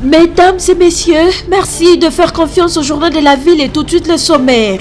Mesdames et messieurs, merci de faire confiance au journal de la ville et tout de suite le sommaire.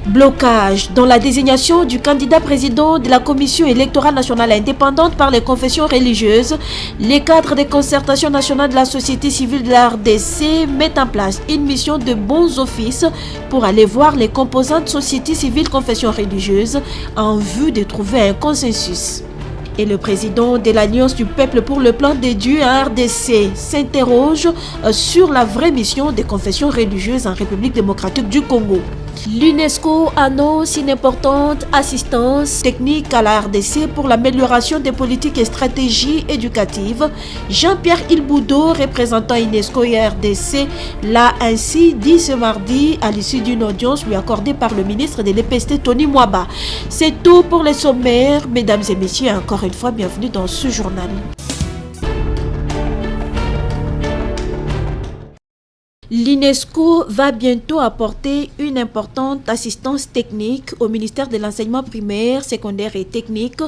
Blocage dans la désignation du candidat président de la Commission électorale nationale indépendante par les confessions religieuses. Les cadres des concertations nationales de la société civile de la RDC mettent en place une mission de bons offices pour aller voir les composantes société civile confessions religieuses en vue de trouver un consensus. Et le président de l'Alliance du peuple pour le plan des dieux en RDC s'interroge sur la vraie mission des confessions religieuses en République démocratique du Congo. L'UNESCO annonce une importante assistance technique à la RDC pour l'amélioration des politiques et stratégies éducatives. Jean-Pierre Ilboudo, représentant UNESCO et RDC, l'a ainsi dit ce mardi à l'issue d'une audience lui accordée par le ministre de l'EPST Tony Mwaba. C'est tout pour les sommaires. Mesdames et messieurs, encore une fois, bienvenue dans ce journal. L'UNESCO va bientôt apporter une importante assistance technique au ministère de l'enseignement primaire, secondaire et technique.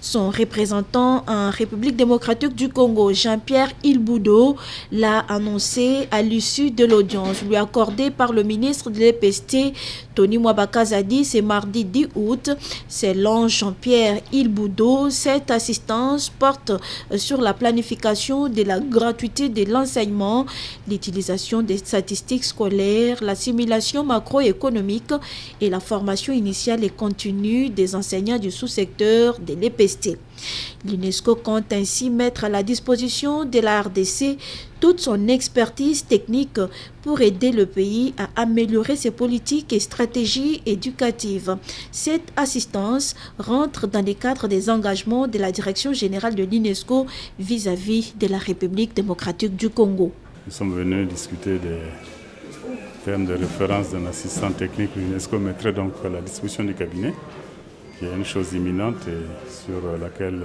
Son représentant en République démocratique du Congo, Jean-Pierre Ilboudo, l'a annoncé à l'issue de l'audience lui accordée par le ministre de l'EPST, Tony Mwaba Kazadi, ce mardi 10 août. Selon Jean-Pierre Ilboudo, cette assistance porte sur la planification de la gratuité de l'enseignement, l'utilisation des statistiques scolaires, la simulation macroéconomique et la formation initiale et continue des enseignants du sous-secteur de l'EPST. L'UNESCO compte ainsi mettre à la disposition de la RDC toute son expertise technique pour aider le pays à améliorer ses politiques et stratégies éducatives. Cette assistance rentre dans le cadre des engagements de la Direction générale de l'UNESCO vis-à-vis de la République démocratique du Congo. Nous sommes venus discuter des termes de référence d'un assistant technique que l'UNESCO mettrait donc à la disposition du cabinet, qui est une chose imminente et sur laquelle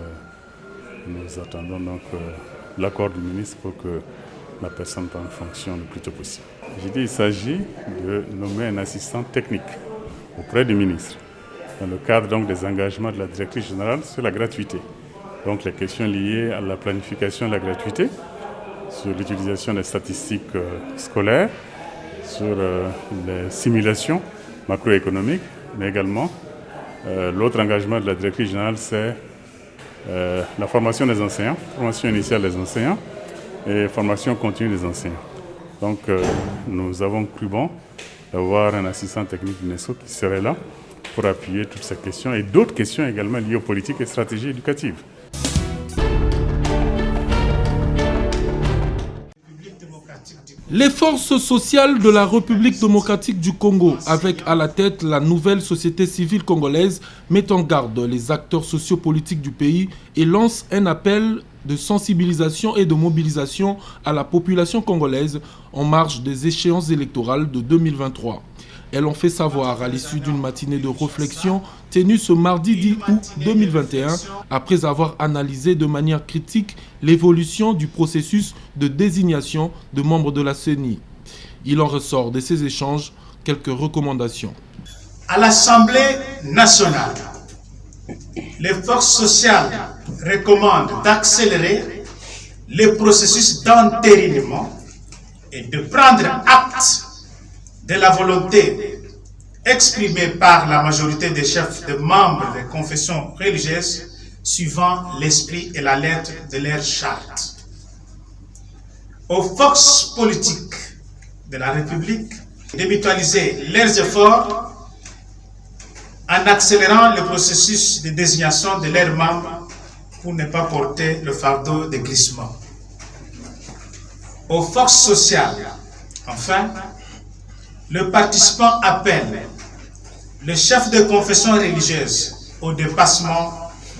nous attendons donc l'accord du ministre pour que la personne prenne fonction le plus tôt possible. J'ai dit qu'il s'agit de nommer un assistant technique auprès du ministre, dans le cadre donc des engagements de la directrice générale sur la gratuité. Donc les questions liées à la planification de la gratuité, sur l'utilisation des statistiques scolaires, sur les simulations macroéconomiques, mais également l'autre engagement de la directrice générale, c'est la formation des enseignants, formation initiale des enseignants et formation continue des enseignants. Donc nous avons cru bon d'avoir un assistant technique d'UNESCO qui serait là pour appuyer toutes ces questions et d'autres questions également liées aux politiques et stratégies éducatives. Les forces sociales de la République démocratique du Congo, avec à la tête la nouvelle société civile congolaise, mettent en garde les acteurs sociopolitiques du pays et lancent un appel de sensibilisation et de mobilisation à la population congolaise en marge des échéances électorales de 2023. Elles ont fait savoir à l'issue d'une matinée de réflexion tenue ce mardi 10 août 2021, après avoir analysé de manière critique l'évolution du processus de désignation de membres de la CENI. Il en ressort de ces échanges quelques recommandations. À l'Assemblée nationale, les forces sociales recommandent d'accélérer le processus d'entérinement et de prendre acte de la volonté exprimée par la majorité des chefs de membres des confessions religieuses suivant l'esprit et la lettre de leur charte. Aux forces politiques de la République de mutualiser leurs efforts en accélérant le processus de désignation de leurs membres pour ne pas porter le fardeau de glissement. Aux forces sociales, enfin, le participant appelle le chef de confession religieuse au dépassement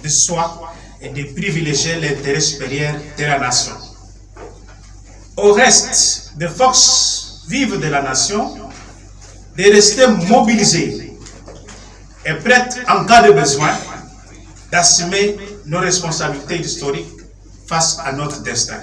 de soi et de privilégier l'intérêt supérieur de la nation. Au reste des forces vives de la nation, de rester mobilisées et prêtes en cas de besoin d'assumer nos responsabilités historiques face à notre destin.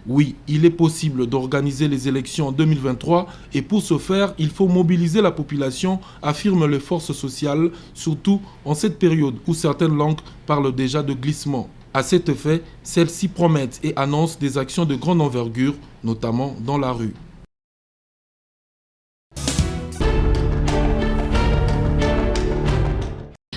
Oui, il est possible d'organiser les élections en 2023 et pour ce faire, il faut mobiliser la population, affirment les forces sociales, surtout en cette période où certaines langues parlent déjà de glissement. À cet effet, celles-ci promettent et annoncent des actions de grande envergure, notamment dans la rue.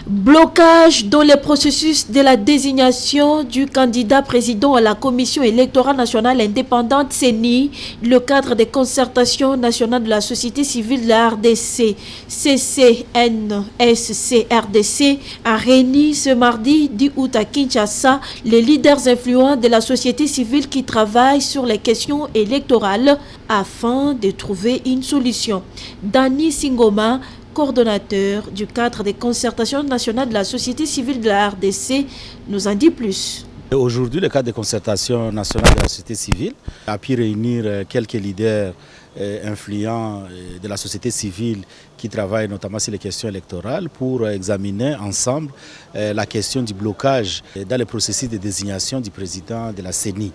Blocage dans le processus de la désignation du candidat président à la Commission électorale nationale indépendante CENI, le cadre de concertation nationale de la société civile de la RDC, CCNSC-RDC, a réuni ce mardi 10 août à Kinshasa les leaders influents de la société civile qui travaillent sur les questions électorales afin de trouver une solution. Dani Singoma, coordonnateur du cadre de concertation nationale de la société civile de la RDC, nous en dit plus. Aujourd'hui, le cadre de concertation nationale de la société civile a pu réunir quelques leaders influents de la société civile qui travaillent notamment sur les questions électorales pour examiner ensemble la question du blocage dans le processus de désignation du président de la CENI.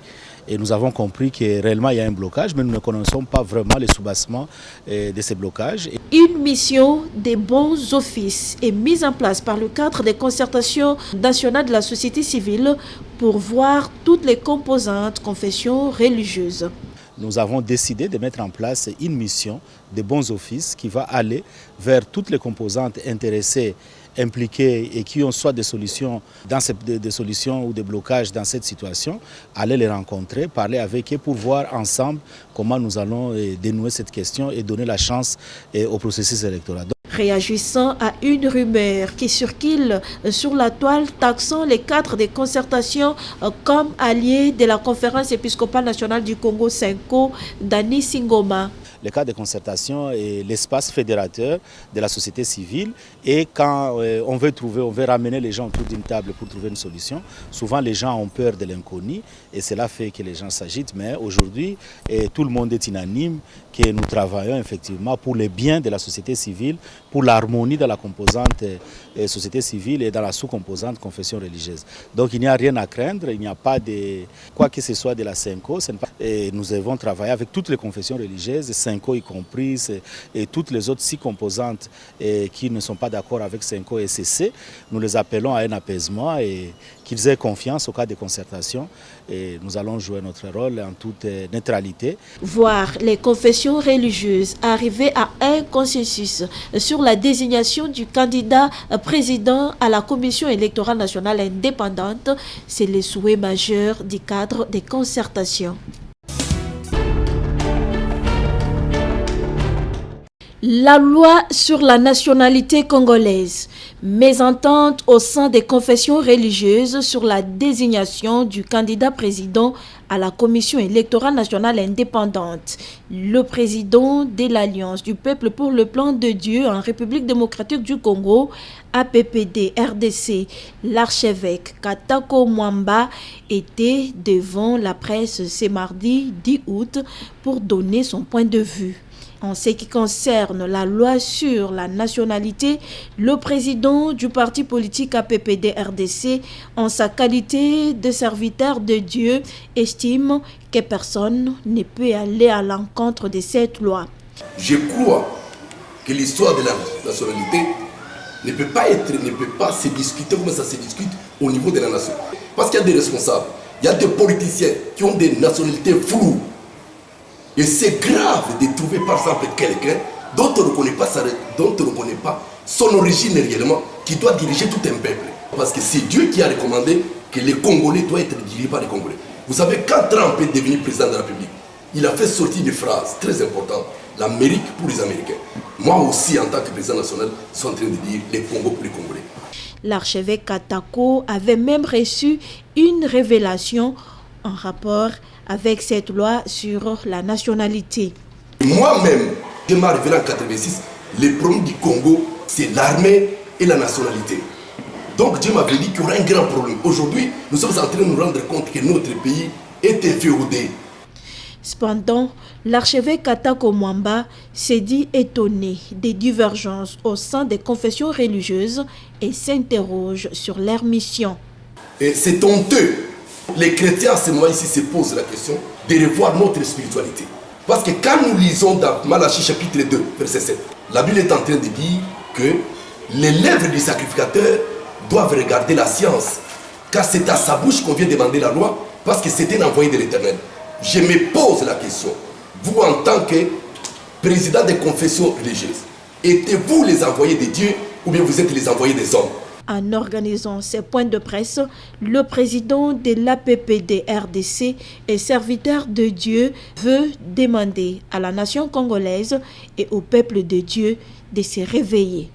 Et nous avons compris que réellement il y a un blocage, mais nous ne connaissons pas vraiment les soubassements de ces blocages. Une mission des bons offices est mise en place par le cadre de concertation nationale de la société civile pour voir toutes les composantes confessions religieuses. Nous avons décidé de mettre en place une mission des bons offices qui va aller vers toutes les composantes intéressées, impliquées et qui ont soit des solutions, des solutions ou des blocages dans cette situation, aller les rencontrer, parler avec eux pour voir ensemble comment nous allons dénouer cette question et donner la chance au processus électoral. Réagissant à une rumeur qui circule sur la toile taxant les cadres de concertation comme alliés de la conférence épiscopale nationale du Congo Senko, Dani Singoma. Le cadre de concertation est l'espace fédérateur de la société civile et quand on veut ramener les gens autour d'une table pour trouver une solution, souvent les gens ont peur de l'inconnu et cela fait que les gens s'agitent. Mais aujourd'hui, tout le monde est unanime que nous travaillons effectivement pour le bien de la société civile, pour l'harmonie de la composante société civile et dans la sous-composante confession religieuse. Donc il n'y a rien à craindre, il n'y a pas de quoi que ce soit de la Senko. Et nous avons travaillé avec toutes les confessions religieuses, Senko y compris, et toutes les autres 6 composantes qui ne sont pas d'accord avec Senko et CC. Nous les appelons à un apaisement et qu'ils aient confiance au cadre de concertation. Et nous allons jouer notre rôle en toute neutralité. Voir les confessions religieuses arriver à un consensus sur la désignation du candidat président à la Commission électorale nationale indépendante, c'est le souhait majeur du cadre des concertations. La loi sur la nationalité congolaise, mésentente au sein des confessions religieuses sur la désignation du candidat président à la Commission électorale nationale indépendante. Le président de l'Alliance du peuple pour le plan de Dieu en République démocratique du Congo, APPD RDC, l'archevêque Katako Mwamba, était devant la presse ce mardi 10 août pour donner son point de vue. En ce qui concerne la loi sur la nationalité, le président du parti politique APPD RDC, en sa qualité de serviteur de Dieu, estime que personne ne peut aller à l'encontre de cette loi. Je crois que l'histoire de la nationalité ne peut pas se discuter comme ça se discute au niveau de la nation. Parce qu'il y a des responsables, il y a des politiciens qui ont des nationalités floues. Et c'est grave de trouver par exemple quelqu'un dont on ne connaît pas son origine réellement, qui doit diriger tout un peuple. Parce que c'est Dieu qui a recommandé que les Congolais doivent être dirigés par les Congolais. Vous savez, quand Trump est devenu président de la République, il a fait sortir des phrases très importantes. L'Amérique pour les Américains. Moi aussi, en tant que président national, je suis en train de dire les Congos pour les Congolais. L'archevêque Katako avait même reçu une révélation en rapport avec cette loi sur la nationalité. Moi-même, je m'ai révélé en 1986, le problème du Congo, c'est l'armée et la nationalité. Donc Dieu m'avait dit qu'il y aura un grand problème. Aujourd'hui, nous sommes en train de nous rendre compte que notre pays était féodé. Cependant, l'archevêque Katako Mwamba s'est dit étonné des divergences au sein des confessions religieuses et s'interroge sur leur mission. Et c'est honteux. Les chrétiens à ce moment ici se posent la question de revoir notre spiritualité. Parce que quand nous lisons dans Malachie chapitre 2, verset 7, la Bible est en train de dire que les lèvres du sacrificateur doivent regarder la science. car c'est à sa bouche qu'on vient demander la loi, parce que c'est un envoyé de l'Éternel. Je me pose la question, vous en tant que président des confessions religieuses, êtes-vous les envoyés de Dieu ou bien vous êtes les envoyés des hommes? En organisant ces points de presse, le président de l'APPD RDC et serviteur de Dieu veut demander à la nation congolaise et au peuple de Dieu de se réveiller.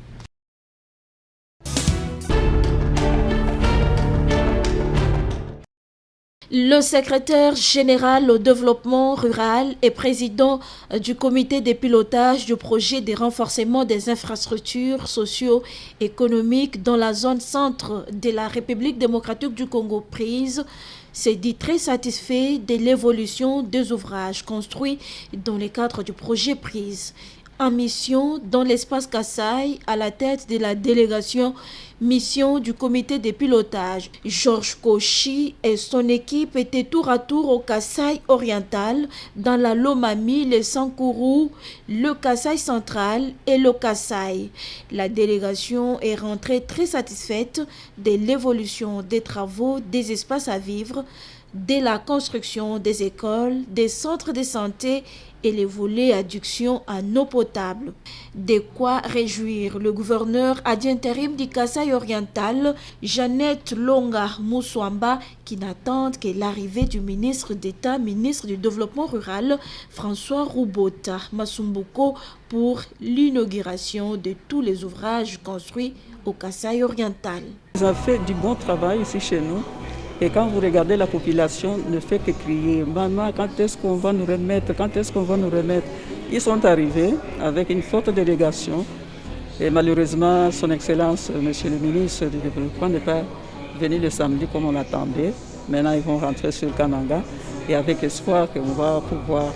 Le secrétaire général au développement rural et président du comité de pilotage du projet de renforcement des infrastructures socio-économiques dans la zone centre de la République démocratique du Congo prise s'est dit très satisfait de l'évolution des ouvrages construits dans le cadre du projet prise. En mission dans l'espace Kassai à la tête de la délégation mission du comité de pilotage. Georges Kochi et son équipe étaient tour à tour au Kassai oriental, dans la Lomami, le Sankourou, le Kassai central et le Kassai. La délégation est rentrée très satisfaite de l'évolution des travaux des espaces à vivre, de la construction des écoles, des centres de santé et les volets adduction à eau potable. De quoi réjouir le gouverneur d'intérim du Kassai oriental, Jeannette Longa Mouswamba, qui n'attend que l'arrivée du ministre d'État, ministre du Développement rural, François Roubota Masumbuko, pour l'inauguration de tous les ouvrages construits au Kassai oriental. Ils ont fait du bon travail ici chez nous. Et quand vous regardez, la population ne fait que crier « Maman, quand est-ce qu'on va nous remettre? Quand est-ce qu'on va nous remettre ?» Ils sont arrivés avec une forte délégation. Et malheureusement, son Excellence, Monsieur le ministre du Développement, n'est pas venu le samedi comme on l'attendait. Maintenant, ils vont rentrer sur Kananga. Et avec espoir qu'on va pouvoir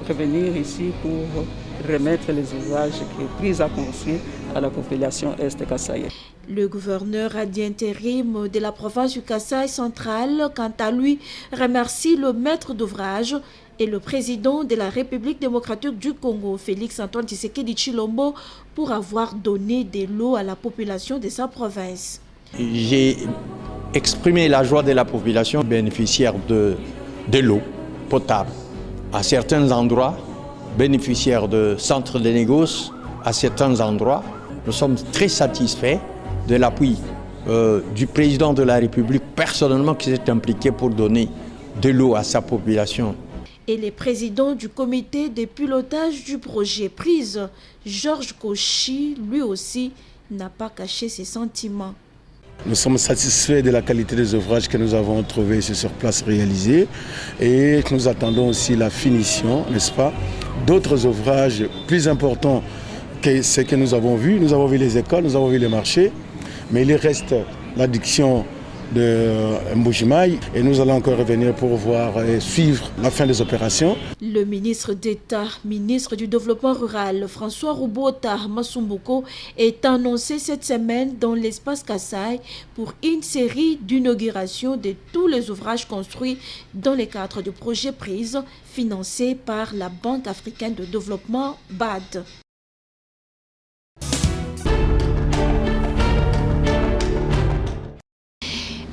revenir ici pour remettre les ouvrages qui est pris à construire à la population est-Kassai. Le gouverneur d'intérim de la province du Kassai central, quant à lui, remercie le maître d'ouvrage et le président de la République démocratique du Congo, Félix Antoine Tshisekedi Tshilombo, pour avoir donné de l'eau à la population de sa province. J'ai exprimé la joie de la population bénéficiaire de l'eau potable à certains endroits, bénéficiaires de centres de négoce à certains endroits. Nous sommes très satisfaits de l'appui du président de la République personnellement qui s'est impliqué pour donner de l'eau à sa population. Et le président du comité de pilotage du projet prise, Georges Kochi, lui aussi, n'a pas caché ses sentiments. Nous sommes satisfaits de la qualité des ouvrages que nous avons trouvés ici sur place réalisés et nous attendons aussi la finition, n'est-ce pas, d'autres ouvrages plus importants que ce que nous avons vu. Nous avons vu les écoles, nous avons vu les marchés, mais il reste l'adduction de Mbujimaï et nous allons encore revenir pour voir et suivre la fin des opérations. Le ministre d'État, ministre du Développement rural, François Roubota Masumbuko, est annoncé cette semaine dans l'espace Kassai pour une série d'inaugurations de tous les ouvrages construits dans le cadre du projet prise financé par la Banque africaine de développement BAD.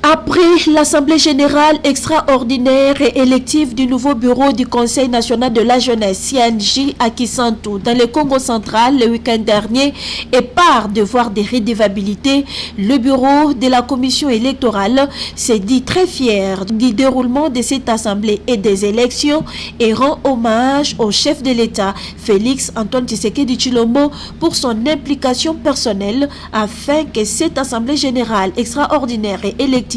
Après l'Assemblée générale extraordinaire et élective du nouveau bureau du Conseil national de la jeunesse, CNJ, à Kisantu, dans le Congo central, le week-end dernier, et par devoir de redevabilité, le bureau de la commission électorale s'est dit très fier du déroulement de cette assemblée et des élections et rend hommage au chef de l'État, Félix Antoine Tshisekedi Tshilombo, pour son implication personnelle afin que cette assemblée générale extraordinaire et élective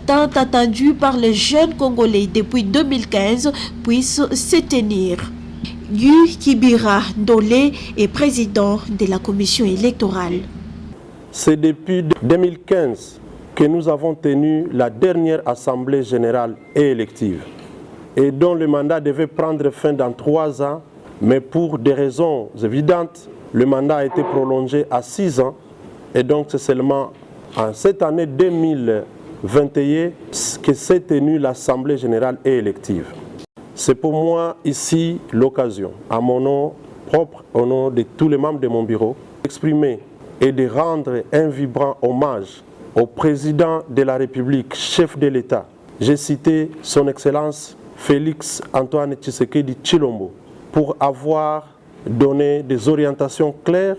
tant attendu par les jeunes Congolais depuis 2015 puisse se tenir. Yu Kibira Ndole est président de la commission électorale. C'est depuis 2015 que nous avons tenu la dernière assemblée générale et élective et dont le mandat devait prendre fin dans 3 ans, mais pour des raisons évidentes, le mandat a été prolongé à 6 ans et donc c'est seulement en cette année 2021 que s'est tenue l'Assemblée générale et élective. C'est pour moi ici l'occasion, à mon nom propre, au nom de tous les membres de mon bureau, d'exprimer et de rendre un vibrant hommage au président de la République, chef de l'État. J'ai cité son Excellence Félix Antoine Tshisekedi Tshilombo pour avoir donné des orientations claires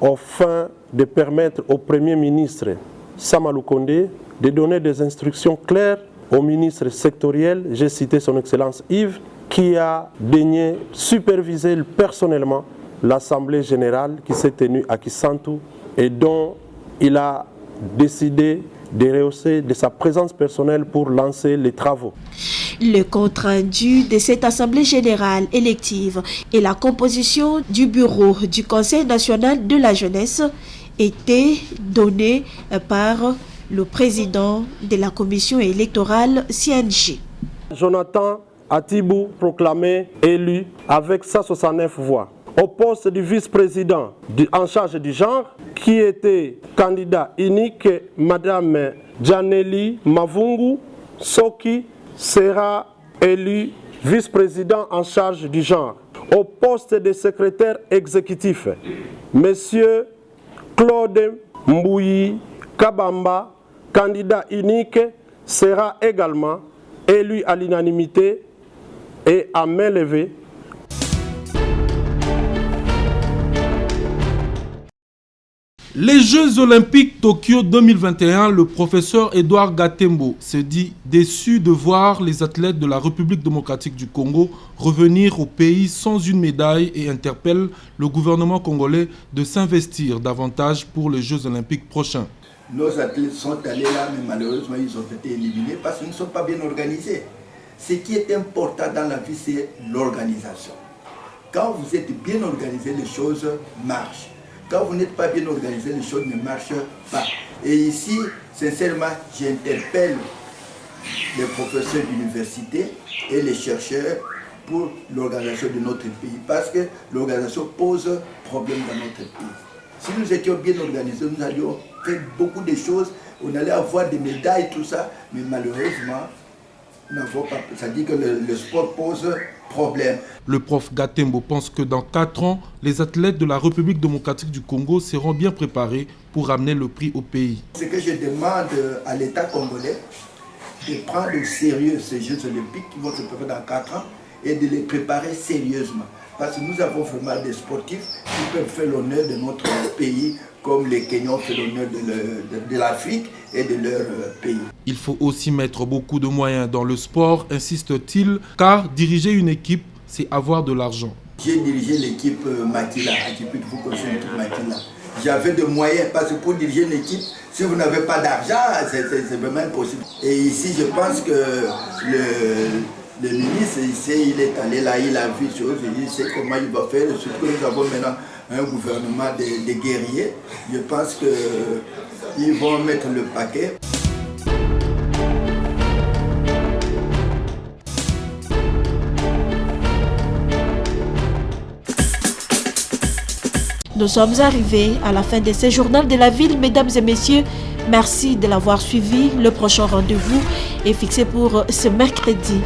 afin de permettre au Premier ministre Sama Lukonde de donner des instructions claires au ministre sectoriel. J'ai cité son Excellence Yves qui a daigné superviser personnellement l'Assemblée générale qui s'est tenue à Kisantu et dont il a décidé de rehausser de sa présence personnelle pour lancer les travaux. Le compte rendu de cette Assemblée générale élective et la composition du bureau du Conseil national de la jeunesse étaient donnés par le président de la commission électorale CNJ. Jonathan Atibou proclamé élu avec 169 voix. Au poste du vice-président en charge du genre, qui était candidat unique, Madame Janeli Mavungu Soki sera élu vice-président en charge du genre. Au poste de secrétaire exécutif, Monsieur Claude Mbouyi Kabamba, candidat unique, sera également élu à l'unanimité et à main levée. Les Jeux Olympiques Tokyo 2021, le professeur Edouard Gatembo se dit déçu de voir les athlètes de la République démocratique du Congo revenir au pays sans une médaille et interpelle le gouvernement congolais de s'investir davantage pour les Jeux Olympiques prochains. Nos athlètes sont allés là, mais malheureusement ils ont été éliminés parce qu'ils ne sont pas bien organisés. Ce qui est important dans la vie, c'est l'organisation. Quand vous êtes bien organisé, les choses marchent. Quand vous n'êtes pas bien organisé, les choses ne marchent pas. Et ici, sincèrement, j'interpelle les professeurs d'université et les chercheurs pour l'organisation de notre pays. Parce que l'organisation pose problème dans notre pays. Si nous étions bien organisés, nous allions faire beaucoup de choses. On allait avoir des médailles, tout ça. Mais malheureusement, nous n'avons pas. Ça dit que le sport pose problème. Le prof Gatembo pense que dans 4 ans, les athlètes de la République démocratique du Congo seront bien préparés pour ramener le prix au pays. Ce que je demande à l'État congolais, de prendre au sérieux ces Jeux olympiques qui vont se préparer dans 4 ans et de les préparer sérieusement. Parce que nous avons vraiment des sportifs qui peuvent faire l'honneur de notre pays, comme les Kenyans font l'honneur de l'Afrique et de leur pays. Il faut aussi mettre beaucoup de moyens dans le sport, insiste-t-il, car diriger une équipe, c'est avoir de l'argent. J'ai dirigé l'équipe Makila, vous connaissez l'équipe Makila. J'avais des moyens, parce que pour diriger une équipe, si vous n'avez pas d'argent, c'est vraiment impossible. Et ici, je pense que le ministre, il est allé là, il a vu les choses, il sait comment il va faire. Surtout que nous avons maintenant un gouvernement de guerriers. Je pense qu'ils vont mettre le paquet. Nous sommes arrivés à la fin de ce journal de la ville, mesdames et messieurs. Merci de l'avoir suivi. Le prochain rendez-vous est fixé pour ce mercredi.